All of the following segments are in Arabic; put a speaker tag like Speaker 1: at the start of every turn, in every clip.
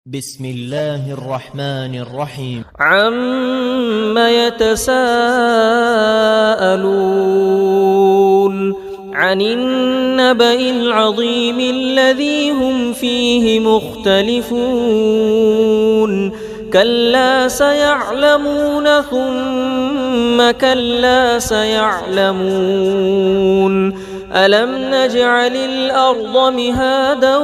Speaker 1: بسم الله الرحمن الرحيم.
Speaker 2: عم يتساءلون عن النبأ العظيم الذي هم فيه مختلفون كلا سيعلمون ثم كلا سيعلمون ألم نجعل الأرض مهادا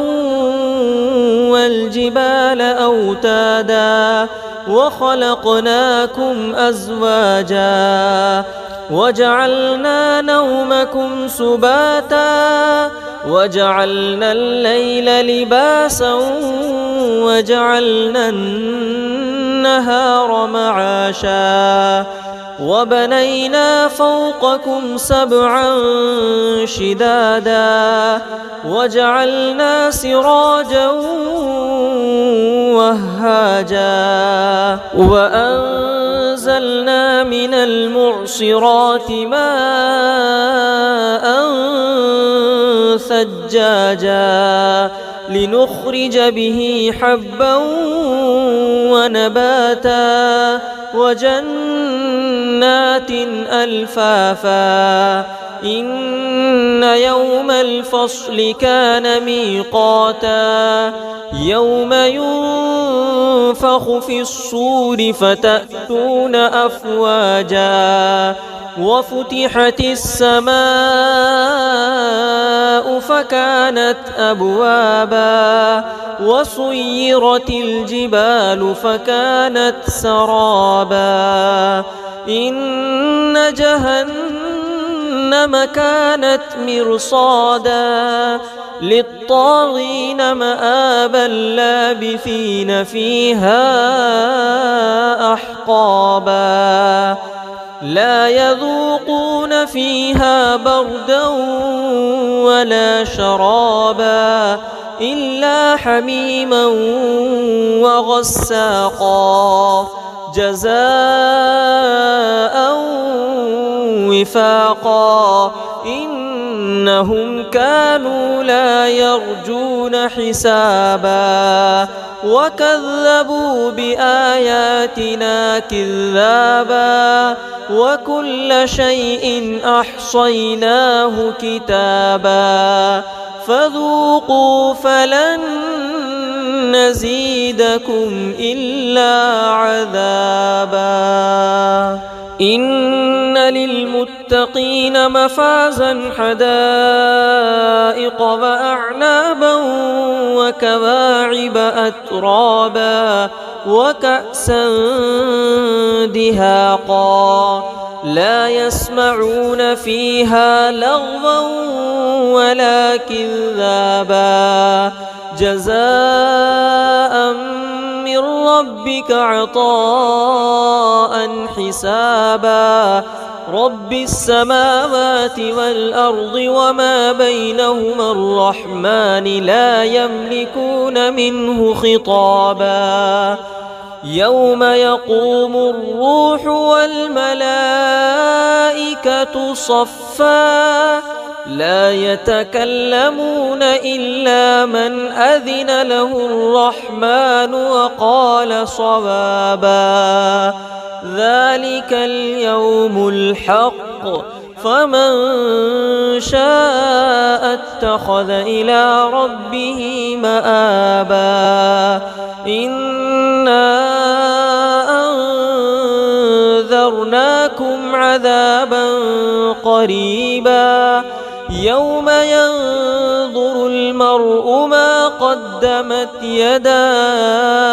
Speaker 2: والجبال أوتادا وخلقناكم أزواجا وجعلنا نومكم سباتا وجعلنا الليل لباسا وجعلنا النهار معاشا وبنينا فوقكم سبعا شدادا وجعلنا سراجا وهاجا وأنزلنا من المعصرات ماء ثجاجا لنخرج به حبا ونباتا وجنات ألفافا إن يوم الفصل كان ميقاتا يوم ينفخ في الصور فتأتون أفواجا وفتحت السماء فكانت أبوابا وسيرت الجبال فكانت سرابا إن جهنم كانت مرصادا للطاغين مآبا لابثين فيها أحقابا لا يذوقون فيها بردا ولا شرابا إلا حميما وغساقا جزاء وفاقا إنهم كانوا لا يرجون حسابا وكذبوا بآياتنا كذابا وكل شيء أحصيناه كتابا فذوقوا فلن نزيدكم إلا عذابا إن للمتقين مفازا حدائق وأعنابا وكواعب أترابا وكأسا دهاقا لا يسمعون فيها لغوا ولا كذابا جزاء من ربك عطاء حسابا رب السماوات والأرض وما بينهما الرحمن لا يملكون منه خطابا يوم يقوم الروح والملائكة صفا لا يتكلمون إلا من أذن له الرحمن وقال صوابا ذلك اليوم الحق فمن شاء اتخذ إلى ربه مآبا إنا أنذرناكم عذابا قريبا يوم ينظر المرء ما قدمت يداه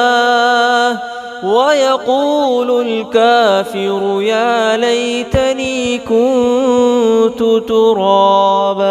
Speaker 2: ويقول الكافر يا ليتني كنت ترابا.